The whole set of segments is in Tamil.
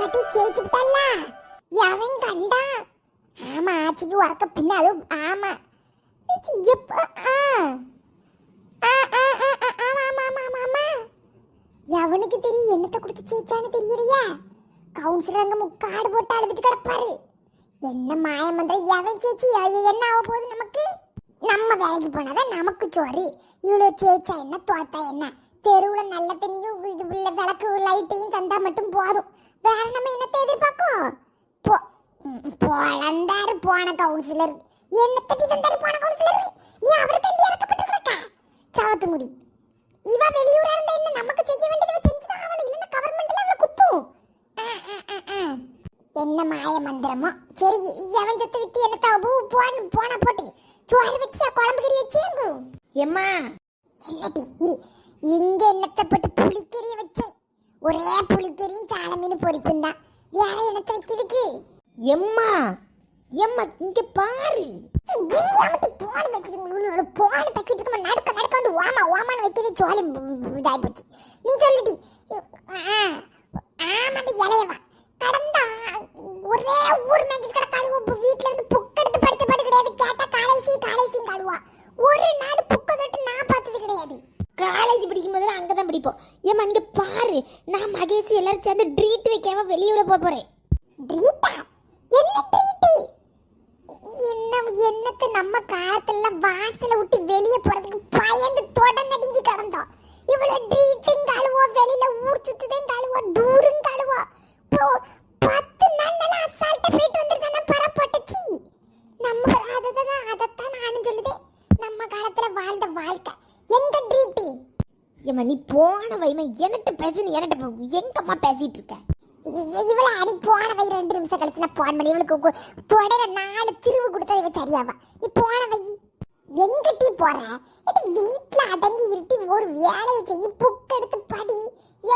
பாட்டி ஜெயிச்சு விட்டால அவன் கண்டா. ஆமா ஆச்சிக்கு உறக்க பின்ன அது ஆமா அவனுக்கு தெரியும் என்னத்தை கொடுத்து ஜெயிச்சான்னு தெரியலையா. கவுன்சிலர் அங்க முக்காடு போட்டு அழுதுட்டு கிடப்பாரு. என்ன மாயம் மந்திரம் எவன் ஜெயிச்சு என்ன ஆக போகுது நமக்கு? நம்ம வேலைக்கு போனாதான் நமக்கு சோறு. இவ்வளவு ஜெயிச்சா என்ன தோத்தா என்ன? தெருவுல நல்ல தண்ணியும் விளக்கு லைட்டையும் தந்தா மட்டும் போதும். வேற நம்ம என்னத்தை எதிர்பார்க்கும்? பொழந்தாரு போன கவுன்சிலர். என்ன தட்டி தந்தாரு போன கவுன்சிலர். நீ அவரை தண்டி இறக்கப்பட்டு கிடக்க சாவத்து முடி. இவ வெளியூரா இருந்தா என்ன நமக்கு செய்ய வேண்டியதை செஞ்சுதான் அவனை. இல்லைன்னா கவர்மெண்ட்ல அவளை குத்தும். என்ன மாய மந்திரமோ. சரி எவன் சொத்து வித்து என்னத்தா போனா போட்டு சோறு வச்சியா குழம்பு கறி வச்சேங்க. எம்மா என்னடி இங்க என்னத்தை போட்டு புளிக்கறிய வச்சேன். ஒரே புளிக்கறியும் சால மீன் பொரிப்பும் தான். வேற என்னத்தை வைக்கிறதுக்கு? எம்மா எம்மா இங்க பாரு. போன பக்கத்துக்கு நடக்க நடக்க வந்து ஓமா ஓமான்னு வைக்கிறது சோழி இதாகி போச்சு. நீ சொல்லிடி. ஆமா அந்த இலையவா கடந்தா ஒரே ஊர் மேஞ்சிட்டு கிடக்காளுவோ. வீட்டுல இருந்து புக் எடுத்து படிச்ச பாடு கிடையாது. கேட்டா காலேஜையும் காடுவா. ஒரு நாள் புக்க தொட்டு நான் பார்த்தது கிடையாது. காலேஜ் படிக்கும் போது அங்கதான் படிப்போம். ஏம்மா இங்க பாரு, நான் மகேஷ் எல்லாரும் சேர்ந்து ட்ரீட் வைக்காம வெளியூட போறேன். ட்ரீட்டா? என்ன ட்ரீட்? என்னத்து நம்ம காலத்துல வாசல விட்டு வெளியே போறதுக்கு பயந்து தொட நடுங்கி கிடந்தோம். இவ்வளவு ட்ரீட்டும் காலுவோ, வெளியில ஊர் சுத்துதையும் காலுவோ, டூரும் காலுவோ. 10 நாள் அசால்ட்டா போயிட்டு வந்துருக்கான பரப்பட்டுச்சு. நம்ம அதத்தான் நானும் சொல்லுதேன். நம்ம காலத்துல வாழ்ந்த வாழ்க்கை எந்த ட்ரீட்? ஏம்மா நீ போன வைமா என்கிட்ட பேசு. என்கிட்ட எங்கம்மா பேசிட்டு இருக்க? இவள அடி போன வை. 2 நிமிஷம் கழிச்சு நான் போன் பண்ணி இவளுக்கு தொடர 4 திருவு கொடுத்தா இவ சரியாவா? நீ போன வை. எங்கிட்டி போற? இது வீட்டுல அடங்கி இருட்டி ஒரு வேலையை செய்ய புக் எடுத்து படி.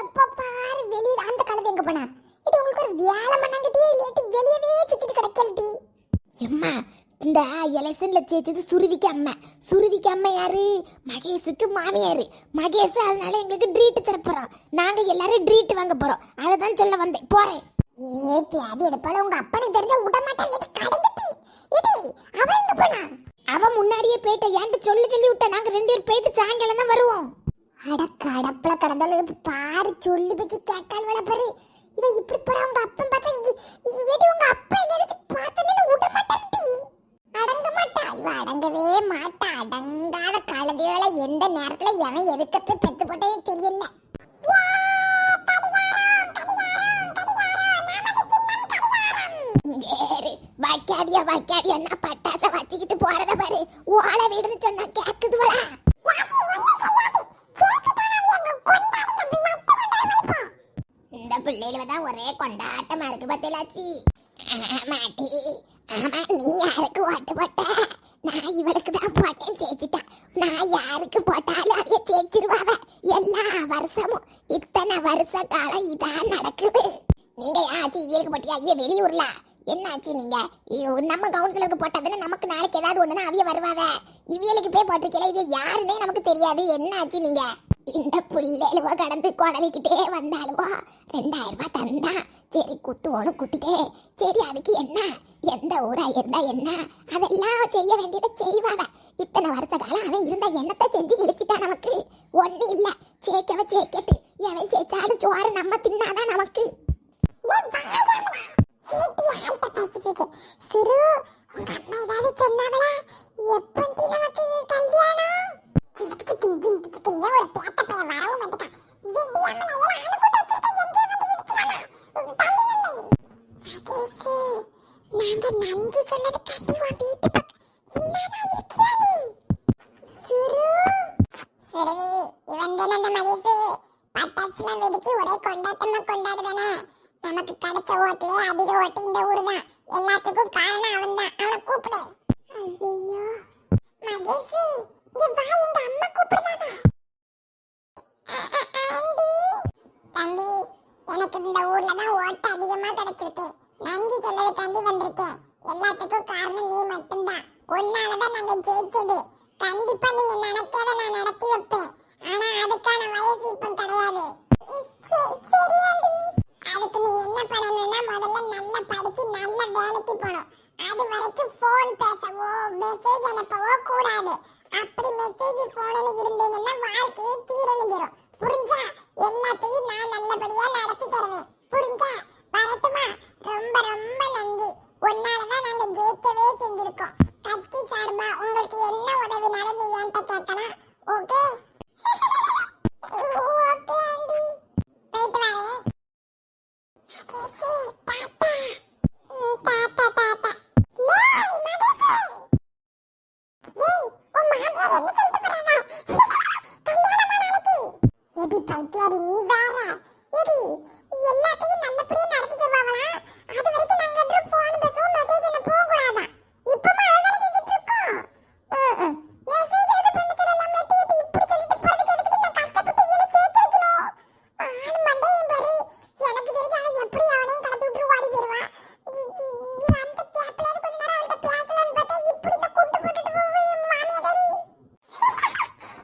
எப்ப பாரு வெளியில அந்த காலத்து எங்க போனா? இது உங்களுக்கு ஒரு வேலை பண்ணாங்கிட்டே இல்லையாட்டி வெளியவே சுத்திட்டு கிடக்கல்டி. எம்மா இந்த எலெக்ஷன்ல ஜெயிச்சது சுருதிக்கு அம்மா. சுருதிக்கு அம்மா யாரு? மகேஷுக்கு மாமியாரு. மகேஷ் அதனால எங்களுக்கு ட்ரீட் தரப்போறோம். நாங்க எல்லாரும் ட்ரீட் வாங்க போறோம். அதை தான் சொல்ல வந்தேன். போறேன். பேதி எடுப்பால உங்க அப்பனுக்கு தெரிஞ்ச விட மாட்டாங்க. அவன் எங்க போனா? அவன் முன்னாடியே போயிட்ட. ஏன்ட்டு சொல்லி விட்ட. நாங்க 2 பேரும் போயிட்டு சாயங்காலம் தான் வருவோம். அட கடப்புல கடந்தாலும் பாரு சொல்லி பத்தி கேட்கால் வேலை பாரு. இவன் இப்படி போற உங்க அப்பன் பார்த்தா உங்க அப்பா எங்கேயாச்சும் பார்த்தேன்னு விட மாட்டாள்டி. அடங்க மாட்டா. இவ அடங்கவே மாட்டா. அடங்காத கழுதையோல எந்த நேரத்துல எவன் எதுக்கப்ப பெத்து போட்டே தெரியல. வைக்காதியா நான் பட்டாச வச்சுக்கிட்டு போறத பாரு. ஓலை வீடுன்னு சொன்னா கேக்குதுவளா? இந்த பிள்ளைகள தான் ஒரே கொண்டாட்டமா இருக்கு பத்திலாச்சி. மாட்டி ஆமா நீ யாருக்கு ஓட்டு போட்ட? நான் இவளுக்கு தான் போட்டேன். ஜெயிச்சிட்டா. நான் யாருக்கு போட்டாலும் அதைய ஜெயிச்சிருவாவ. எல்லா வருஷமும் இத்தனை வருஷ காலம் இதான் நடக்குது. நீங்க யாச்சு இவளுக்கு போட்டியா? இவ வெளியூர்ல என்னாச்சு? நீங்க நம்ம கவுன்சிலருக்கு போட்டதுன்னு நமக்கு நாளைக்கு ஏதாவது ஒண்ணுன்னா அவிய வருவாவ. இவியலுக்கு போய் போட்டிருக்கல. இது யாருன்னே நமக்கு தெரியாது. என்னாச்சு? நீங்க இந்த புள்ளையிலுவோ கடந்து கொடவிக்கிட்டே வந்தாலுவோ 2000 ரூபாய் தந்தா சரி குத்துவோன்னு குத்திட்டே. சரி அதுக்கு என்ன? எந்த ஊரா இருந்தா என்ன? அதெல்லாம் செய்ய வேண்டியதை செய்வாங்க. இத்தனை வருஷ காலம் அவன் இருந்த எண்ணத்தை செஞ்சு இழிச்சிட்டா. நமக்கு ஒண்ணு இல்ல. சேர்க்கவ சேர்க்கட்டு. எவன் சேர்ச்சாலும் சோறு நம்ம தின்னாதான் நமக்கு. நன்றி சொன்னது கண்டிப்பா வீட்டு இவன் தானே அந்த மகேஷ். பட்டாசுலாம் வெடிச்சு ஒரே கொண்டாட்டமா கொண்டாடுதானே. நமக்கு கிடைச்ச ஓட்டுலயே அதிக ஓட்டு இந்த ஊரு தான். எல்லாத்துக்கும் காரணம் அவன் தான். அவனை கூப்பிடு. ஐயோ மகேஷ் இங்க வா. எங்க அம்மா கூப்பிடுதானே. ஆண்டி தம்பி எனக்கு இந்த ஊர்ல தான் ஓட்டு அதிகமா கிடைச்சிருக்கு. நன்றி சொல்லதுக்காண்டி வந்திருக்கேன். எல்லாத்துக்கும் காரணம் நீ மட்டும்தான். உன்னாலதான் நாங்க ஜெயிச்சது. கண்டிப்பா நீங்க நினைக்கிறத நான் நடத்தி வைப்பேன். ஆனா அதுக்கான வயசு இப்ப கிடையாது. சரி ஆண்டி. அதுக்கு நீ என்ன பண்ணணும் கூடாது. அப்படி மெசேஜ் போனனு இருந்தீங்கன்னா வாழ்க்கையே தீரணிஞ்சிரும். புரிஞ்சா? எல்லாத்தையும் நான் நல்லபடியா நடத்தி தருவேன். புரிஞ்சா? வரட்டுமா? ரொம்ப ரொம்ப நன்றி. உன்னாலதான் நாங்க ஜெயிக்கவே செஞ்சிருக்கோம். கட்சி சார்பா உங்களுக்கு என்ன உதவினாலும் நீ என்கிட்ட கேட்கலாம். ஓகே? Okay aunty. போயிட்டு வரேன். டாடா. டாடா டாடா. ஏய் மகேஷ். ஏய் உன் மாமியார் என்ன சொல்லிட்டு போறாங்க? கல்யாணமா நாளைக்கு? எடி பைத்தியாரி நீ வேற. எடி எல்லாத்தையும் நல்லபடியா நடத்தி தருவாங்களா? அது வரைக்கும் நாங்க வந்து போன் பேசவும் மெசேஜ் என்ன போக கூடாதா? இப்பமா அதெல்லாம் செஞ்சுட்டு இருக்கோம். மெசேஜ் எது பண்ண சொல்லலாம் மெட்டி இப்படி சொல்லிட்டு போறதுக்கு எதுக்கு நான் கஷ்டப்பட்டு இவனை சேர்த்து வைக்கணும்? ஆள் மண்டையும் பாரு. எனக்கு தெரிஞ்ச அவன் எப்படி அவனையும் கடத்தி விட்டு ஓடி போயிடுவான். அந்த கேப்ல கொஞ்ச நேரம் அவள்கிட்ட பேசலான்னு பார்த்தா இப்படி தான் கொண்டு போட்டுட்டு போவேன் மாமியாரி.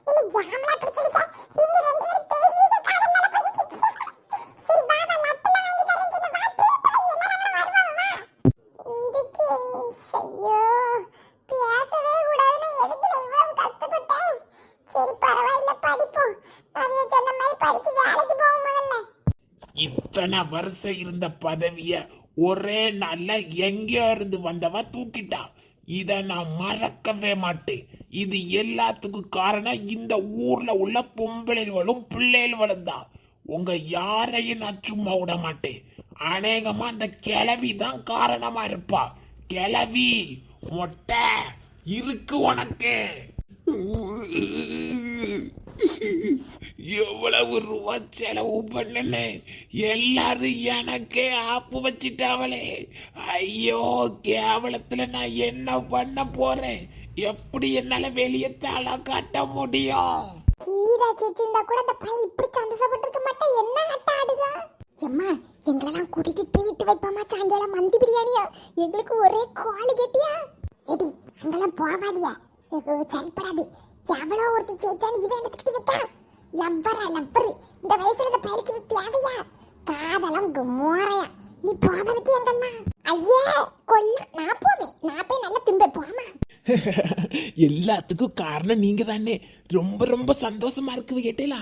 இல்லை ஜாமலா பிடிச்சிருக்கா. நீங்க ரெண்டு பேரும் தெய்வீக காதலால பண்ணிட்டு சரி பாபா லட்டெல்லாம் வாங்கி தரேன் சொன்ன வா ட்ரீட் வை எல்லாரும் வருவாங்க. இதுக்கு ஐயோ பேசவே கூடாதுன்னு எதுக்கு நான் இவ்வளவு கஷ்டப்பட்டேன்? சரி பரவாயில்ல படிப்போம். அவைய சொன்ன மாதிரி படிச்சு வேலைக்கு போவோம் முதல்ல. இத்தனை வருஷம் இருந்த பதவிய ஒரே நாள்ல எங்கேயோ இருந்து வந்தவ தூக்கிட்டா. இத நான் மறக்கவே மாட்டேன். இது எல்லாத்துக்கும் காரணம் இந்த ஊர்ல உள்ள பொம்பளைகளும் பிள்ளைகளும் தான். உங்க யாரையும் நான் சும்மா விட மாட்டேன். அநேகமா அந்த கிழவி தான் காரணமா இருப்பா. கிழவி மொட்டை இருக்கு உனக்கு. எவ்வளவு ரூபா செலவு பண்ணனே எல்லாரும் எனக்கே ஆப்பு வச்சிட்டாவளே. ஐயோ கேவலத்துல நான் என்ன பண்ண போறேன்? எப்படி என்னால வெளியே தலை காட்ட முடியும்? கீதா சேச்சிந்தா கூட அந்த பையன் இப்படி சந்தோஷப்பட்டு இருக்க மாட்டா. என்ன ஆட்ட ஆடுதா? எம்மா எங்களெல்லாம் கூட்டிட்டு ட்ரீட் வைப்பாமா சாயங்காலம் மந்தி பிரியாணியா? எங்களுக்கு ஒரே காலு கேட்டியா? எடி அங்கெல்லாம் போவாதியா, சரிப்படாது. எவ்வளோ ஒருத்தி சேச்சான்னு இவன் எடுத்துக்கிட்டு வைக்கா. லப்பரு இந்த வயசுல இந்த பையனுக்கு இது தேவையா? காதெல்லாம் மோரையா. நீ போவதுக்கு எங்கெல்லாம்? ஐயே கொல்ல. நான் போவேன். நான் போய் நல்லா திம்பேன். போமா. எல்லாத்துக்கும் காரணம் நீங்க தானே. ரொம்ப ரொம்ப சந்தோஷமா இருக்கு கேட்டேலா.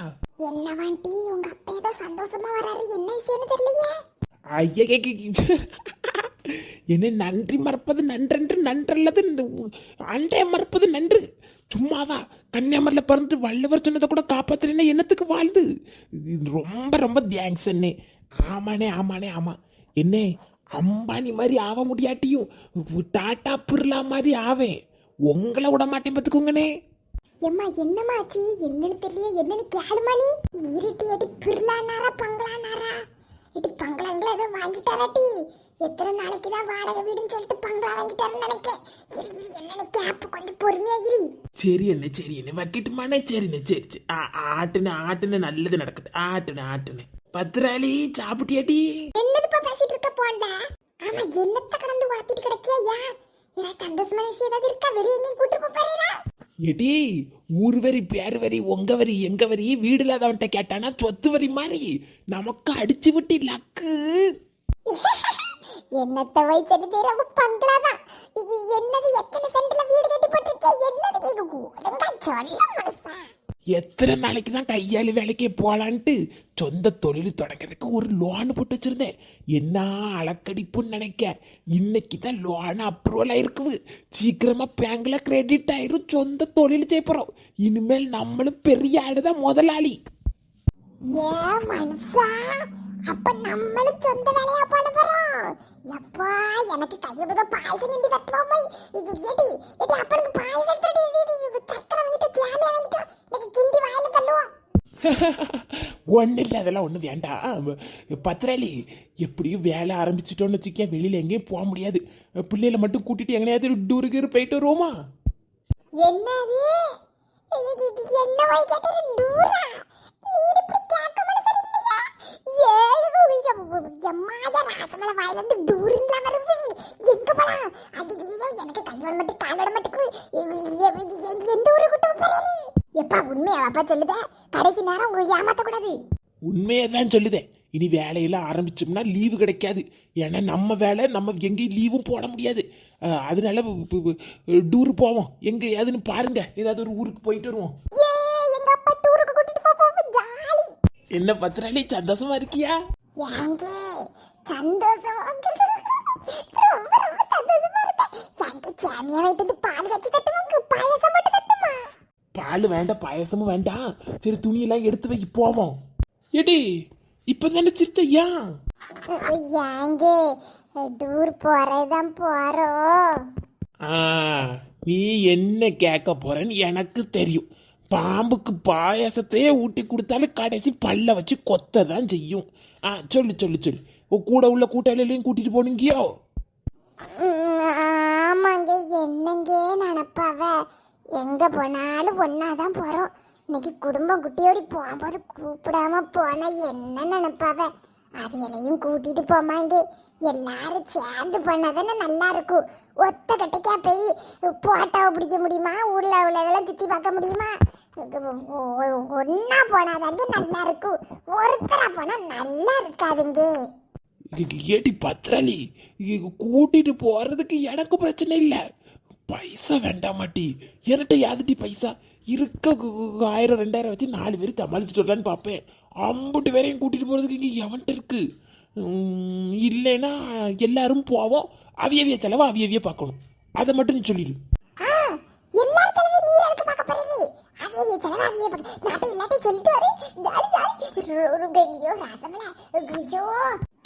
என்ன வாண்டி உங்க அப்பா ஏதோ சந்தோஷமா வராரு. என்ன விஷயம்னு தெரியலையே. ஐயா என்ன நன்றி மறப்பது நன்றென்று நன்றல்லது அண்டை மறப்பது நன்று. சும்மாவா கன்னியாமரில பிறந்து வள்ளுவர் சொன்னதை கூட காப்பாத்துறேன்னா என்னத்துக்கு வாழ்து? ரொம்ப ரொம்ப தேங்க்ஸ் அண்ணே. ஆமாண்ணே ஆமாண்ணே ஆமா. என்ன அம்பானி மாதிரி ஆக முடியாட்டியும் டாட்டா பிர்லா மாதிரி ஆவேன். உங்களை விட மாட்டேன் பார்த்துக்கோங்கண்ணே. எம்மா என்னமாச்சு? என்னன்னு தெரியல. என்னன்னு கேளுமா நீ? இருட்டி எடி பிர்லானாரா பங்களானாரா? இடி பங்களாங்கள ஏதோ வாங்கிட்டாராட்டி. எத்தனை நாளைக்கு தான் வாடகை வீடுன்னு சொல்லிட்டு பங்களா வாங்கிட்டாருன்னு நினைக்கேன். இரு என்னன்னு கேப்பு கொஞ்சம் பொறுமையா இரு. சரி என்ன வைக்கட்டுமாண்ணே? சரிண்ணே சரி. ஆட்டுன்னு நல்லது நடக்கட்டும். ஆட்டுன்னு பத்திராளி சாப்பிட்டியாட்டி? என்னதுப்பா பேசிட்டு இருக்க போண்டா? ஆமா என்னத்த கடந்து வாத்திட்டு கிடக்கியா? ஏதாவது சந்தோஷமான விஷயம் ஏதாவது இருக்கா? வெளியே எங்கேயும் கூட்டு போறீங்களா? எடி ஊர் வரி பேர் வரி உங்க வரி எங்க வரி வீடு இல்லாதவன்ட்ட கேட்டானா சொத்து வரி மாதிரி நமக்கு அடிச்சு விட்டு லக்கு. என்னத்த வயசு தெரியாம பங்களாதான். இது என்னது? எத்தனை சென்ட்ல வீடு கட்டி போட்டிருக்கேன்? என்னது கேக்கு ஒழுங்கா சொல்ல மனசா? எத்தனை நாளைக்கு தான் கையாளி வேலைக்கே போலான்ட்டு சொந்த தொழில் தொடக்கிறதுக்கு ஒரு லோன் போட்டு வச்சிருந்தேன். என்ன அளக்கடிப்புன்னு நினைக்க. இன்னைக்கு தான் லோன் அப்ரூவல் ஆயிருக்கு. சீக்கிரமா பேங்க்ல கிரெடிட் ஆயிரும். சொந்த தொழில் செய்ய போறோம். இனிமேல் நம்மளும் பெரிய ஆடுதான் முதலாளி. ஏ மனசா, அப்ப நம்மளும் சொந்த வேலையா பண்ண போறோம். எப்பா எனக்கு கையபத பாயசம் கிண்டி தட்டுவோம். ஏடி அப்பனுக்கு பாயசம் எடுத்துட்டு சக்கரை வாங்கிட்டு ஜாமியா வாங்கிட்டு எனக்கு கிண்டி வாயில தள்ளுவோம். ஒன்றும் இல்லை, அதெல்லாம் ஒன்றும் வேண்டாம். பத்திராளி எப்படியும் வேலை ஆரம்பிச்சிட்டோன்னு வச்சுக்கேன். வெளியில் எங்கேயும் போக முடியாது. பிள்ளைகளை மட்டும் கூட்டிட்டு எங்கேயாவது டூருக்கு போயிட்டு வருவோமா? என்னது? என்ன போய் கேட்டது? டூரா? நீ இப்படி கேட்க மனசு இல்லையா? எம்மாயா ராசமலை வாயில இருந்து டூருங்களா வருது? எங்க போலாம்? அது எனக்கு கையோட மட்டும் காலோட மட்டும் எந்த ஊரு கூட்டு போறேன்னு எப்பா உண்மையா அப்பா சொல்லுத? கடைசி நேரம் உங்க ஏமாத்த கூடாது. உண்மையை தான் சொல்லுதேன். இனி வேலையெல்லாம் ஆரம்பிச்சோம்னா லீவு கிடைக்காது. ஏன்னா நம்ம வேலை நம்ம எங்கேயும் லீவும் போட முடியாது. அதனால டூர் போவோம். எங்க ஏதுன்னு பாருங்க, ஏதாவது ஒரு ஊருக்கு போயிட்டு வருவோம். ஏ எங்க அப்பா டூருக்கு கூட்டிட்டு போவோம், ஜாலி. என்ன பத்திராளி, சந்தோஷமா இருக்கியா? ஏங்க சந்தோஷம், ரொம்ப ரொம்ப சந்தோஷமா இருக்கேன். ஏங்க சாமியா வைத்து பால் வச்சு தட்டுமா, பாயசம் மட்டும் தட்டுமா? பால் வேண்டாம், பாயசமும் வேண்டாம். சரி, துணியெல்லாம் எடுத்து வை, போவோம். ஏடி இப்ப தானே சிரிச்சையா? ஏங்க டூர் போறதுதான் போறோம். நீ என்ன கேட்க போறன்னு எனக்கு தெரியும். பாம்புக்கு பாயாசத்தையே ஊட்டி கொடுத்தாலும் கடைசி பல்ல வச்சு கொத்த தான் செய்யும். சொல்லு சொல்லு சொல்லு. கூட உள்ள கூட்டாளிகளையும் கூட்டிட்டு போனீங்கியோ? ஆமாங்க, என்னங்க நினப்பாவ, எங்க போனாலும் ஒன்னாதான் போறோம். இன்னைக்கு குடும்பம் குட்டியோடி போகும்போது கூப்பிடாம போனா என்ன நினைப்பாவ? அவையலையும் கூட்டிட்டு போமாங்க. எல்லாரும் சேர்ந்து பண்ணதானே நல்லா இருக்கும். ஒத்த கட்டைக்கா போய் போட்டாவை பிடிக்க முடியுமா? ஊர்ல உள்ளதெல்லாம் சுத்தி பார்க்க முடியுமா? ஒன்னா போனாதாங்க நல்லா இருக்கும். ஒருத்தரா போனா நல்லா இருக்காதுங்க. ஏடி பத்திராளி, கூட்டிட்டு போறதுக்கு எனக்கு பிரச்சனை இல்லை. பைசா வேண்டாமாட்டி, என்கிட்ட யாதுட்டி பைசா இருக்க 1000 2000 வச்சு 4 பேர் சமாளிச்சுட்டு வரலான்னு பார்ப்பேன். 50 பேரையும் கூட்டிட்டு போறதுக்கு இங்கே எவன்கிட்ட இருக்கு? இல்லைன்னா எல்லாரும் போவோம். அவியவிய செலவு அவியவிய பார்க்கணும். அதை மட்டும் நீ சொல்லிடு. எல்லார் தலையும் நீர் எதுக்கு பார்க்க போறீங்க? அவிய செலவு அவிய பார்க்க. நான் போய் எல்லாத்தையும் சொல்லிட்டு வரேன். Jolly jolly. ருகனியோ ரசமலா குஜோ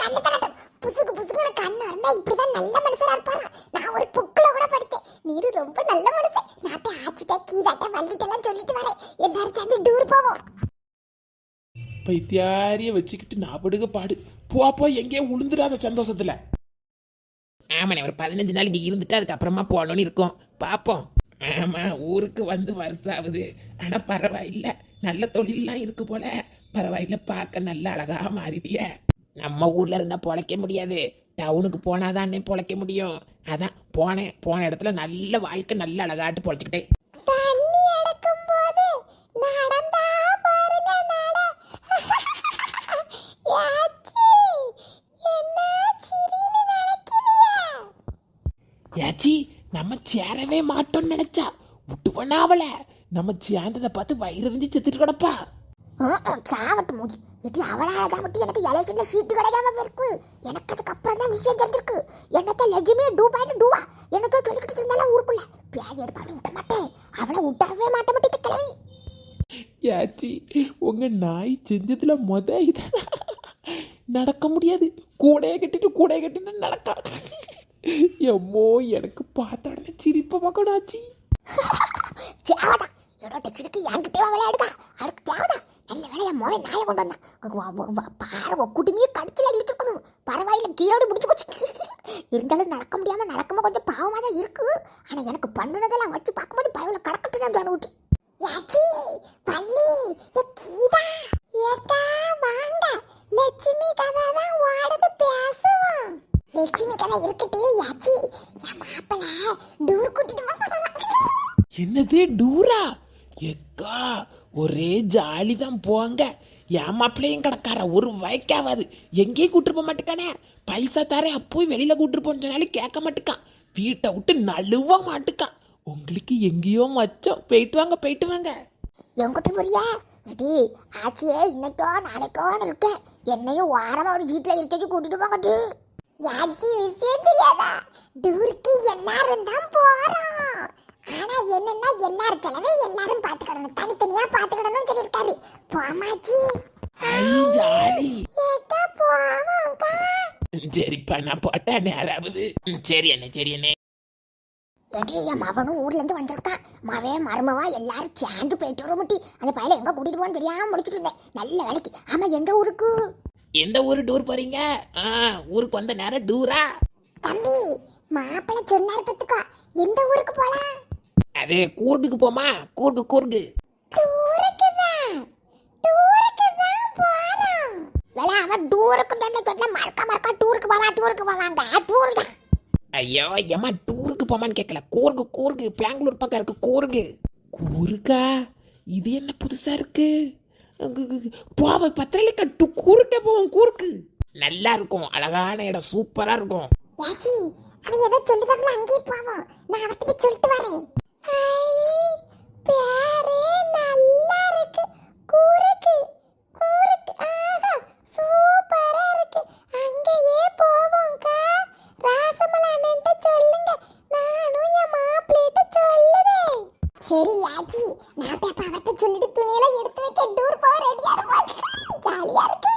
கண்ணு தரட்டும். புசுக்கு புசுக்கு கண்ணு இருந்தா இப்படிதான் நல்ல மனுஷனா இருப்பாரா? நான் ஒரு புக்குல கூட படித்தேன். நீரு ரொம்ப நல்ல மனுஷன். நான் போய் ஆச்சிட்ட கீதாட்ட வள்ளிட்டெல்லாம் சொல்லிட்டு வரேன். எல்லாரும் சேர்ந்து டூர் போவோம். பைத்தியாரிய வச்சுக்கிட்டு நான் படுக பாடு. போ எங்கேயோ உளுந்துடாத சந்தோஷத்துல. ஆமாண்ணே, ஒரு 15 நாள் இங்கே இருந்துட்டு அதுக்கப்புறமா போகணும்னு இருக்கோம். பார்ப்போம். ஆமா, ஊருக்கு வந்து வருஷம் ஆகுது. ஆனால் பரவாயில்ல, நல்ல தொழிலெலாம் இருக்கு போல. பரவாயில்ல, பார்க்க நல்ல அழகா மாறிட்டிய. நம்ம ஊர்ல இருந்தா பொழைக்க முடியாது, டவுனுக்கு போனாதான் பொழைக்க முடியும். அதான் போன இடத்துல நல்ல வாழ்க்கை, நல்ல அழகாட்டு பொழைச்சிக்கிட்டேன். தண்ணி அடக்கும் போது நடந்தா பாருங்க நட. யாச்சி என்ன சிரின்னு நினைக்கிறியா? ஏச்சி, நம்ம சேரவே மாட்டோம்னு நினைச்சா விட்டுவனா அவள? நம்ம சேர்ந்ததை பார்த்து வயிறறிஞ்சு செத்துட்டு கிடப்பா. சாவட்டு மூடி எட்டி அவளால தான் மட்டும் எனக்கு எலெக்ஷன்ல சீட்டு கிடைக்காம இருக்கு. எனக்கு அதுக்கு அப்புறம் தான் விஷயம் தெரிஞ்சிருக்கு. என்னத்த லெஜிமே டூவா எனக்கு சொல்லிக்கிட்டு இருந்தாலும் ஊருக்குள்ள பியாதி எடுப்பாலும் விட மாட்டேன். அவளை விட்டாவே மாட்ட மாட்டேன் கிளவி. ஏச்சி, உங்க நாய் செஞ்சதுல இத நடக்க முடியாது. கூடையை கட்டிட்டு நடக்கா. எம்மோ, எனக்கு பார்த்த உடனே சிரிப்ப பார்க்கணும் ஆச்சி. தேவதான் என்னோட டெக்ஸ்டுக்கு என்கிட்டே விளையாடுதா? அதுக்கு தேவதான். நல்ல வேலையா மோய நாயை கொண்டு வந்தான். பாரு, குடுமையை கடிச்சுல இழுத்துக்கணும். பரவாயில்ல, கீழோடு முடிச்சு போச்சு. இருந்தாலும் நடக்க முடியாம நடக்கும்போது கொஞ்சம் பாவமா தான் இருக்கு. ஆனா எனக்கு பண்ணுனதெல்லாம் வச்சு பார்க்கும்போது பயவுல கடக்கட்டு தான் தோணு ஊட்டி. யாச்சி பள்ளி கீதா ஏக்கா வாங்க. லட்சுமி கதை தான் ஓடுது, பேசுவோம். லட்சுமி கதை இருக்கட்டே யாச்சி, என் மாப்பிள்ள டூர் கூட்டிட்டு வா. என்னது டூரா? எக்கா, ஒரே ஜாலி தான் போங்க. என் மாப்பிள்ளையும் கிடக்கார ஒரு வயக்காவாது. எங்கேயும் கூட்டு போக மாட்டேக்கானே. பைசா தாரே அப்போ வெளியில கூட்டு போன்னு சொன்னாலும் கேட்க மாட்டேக்கான். வீட்டை விட்டு நழுவ மாட்டுக்கான். உங்களுக்கு எங்கேயோ மச்சம். போயிட்டு வாங்க. என்கிட்ட புரியா டி ஆச்சியே, இன்னைக்கோ நாளைக்கோன்னு இருக்கேன். என்னையும் வாரமா ஒரு வீட்டுல இருக்கைக்கு கூட்டிட்டு போங்கட்டு. யாச்சி விஷயம் தெரியாதா? டூருக்கு எல்லாரும் தான் போறோம். ஆனா என்னன்னா எல்லாரும் செலவே எல்லாரும் பாத்துக்கிடணும், தனித்தனியா பாத்துக்கிடணும்னு சொல்லியிருக்காரு. போமாச்சி. ஜாலி. ஏக்கா போவோம்க்கா. சரிப்பா, நான் போட்டா நேராவது. சரி அண்ணே. எடி என் மவனும் ஊர்ல இருந்து வந்திருக்கான். மவன் மருமவா எல்லாரும் சேர்ந்து போயிட்டு வர முட்டி. அந்த பையனை எங்க கூட்டிட்டு போன்னு தெரியாம முடிச்சுட்டு இருந்தேன். நல்ல வேலைக்கு. ஆமா, எந்த ஊருக்கு? எந்த ஊரு டூர் போறீங்க? ஊருக்கு வந்த நேரம் டூரா? தம்பி, மாப்பிள்ளை சொன்னார் பத்துக்கோ. எந்த ஊருக்கு போலாம்? அது கூர்குக்கு போமா. கூர்கு டூருக்கு தான் போறோம். வேலை அவன் டூருக்கு தான் மறக்கா டூருக்கு போவாங்க. டூர் தான். ஐயோ ஏமா, டூருக்கு போமான்னு கேட்கல. கூர்கு பெங்களூர் பக்கம் இருக்கு. கூர்கா, இது என்ன புதுசா இருக்கு? போவ பத்திரையில கட்டு கூறுக்கே போவோம் கூறுக்கு நல்லா இருக்கும் அழகான இடம் சூப்பரா இருக்கும் யாச்சி அவன் ஏதோ சொல்லுதாம்ல அங்கேயே போவோம் நான் அவர்கிட்ட போய் சொல்லிட்டு வரேன் பேரே நல்லா இருக்கு கூருக்கு கூருக்கு ஆஹா சூப்பரா இருக்கு அங்கேயே போவோம்க்கா ராசமலாண்ட சொல்லுங்க நானும் என் மாப்பிள்ளைகிட்ட சொல்லுவேன் சரி யாச்சி நான் போய் அவர்கிட்ட சொல்லிட்டு துணியெல்லாம் எடுத்து வைக்க டூர் போக ரெடியா இருப்பாங்க ஜாலியா இருக்கு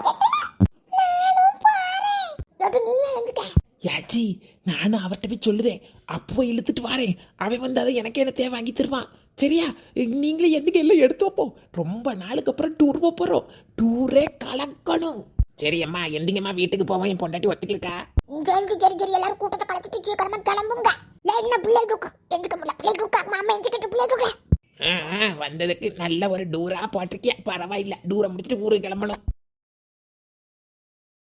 நானும் போறேன் நீ எங்க யாச்சி நானும் அவர்கிட்ட போய் சொல்லுறேன் அப்போ இழுத்துட்டு வாரேன் அவன் வந்து அதை எனக்கு என்ன தேவை வாங்கி தருவான் சரியா நீங்களே எதுக்கு எல்லாம் எடுத்து வைப்போம் ரொம்ப நாளுக்கு அப்புறம் டூர் போறோம் டூரே கலக்கணும் சரி அம்மா எந்திங்கம்மா வீட்டுக்கு போவோம் என் பொண்டாட்டி ஒத்துக்கா எல்லாரும் கூட்டத்தை கலக்கிட்டு சீக்கிரமா கிளம்புங்க என்ன பிள்ளை தூக்கு எங்கிட்ட முடியல பிள்ளை தூக்கா மாமா எங்கிட்ட பிள்ளை தூக்கல வந்ததுக்கு நல்ல ஒரு டூரா போட்டிருக்கியா பரவாயில்ல டூரை முடிச்சுட்டு ஊருக்கு கிளம்பணும்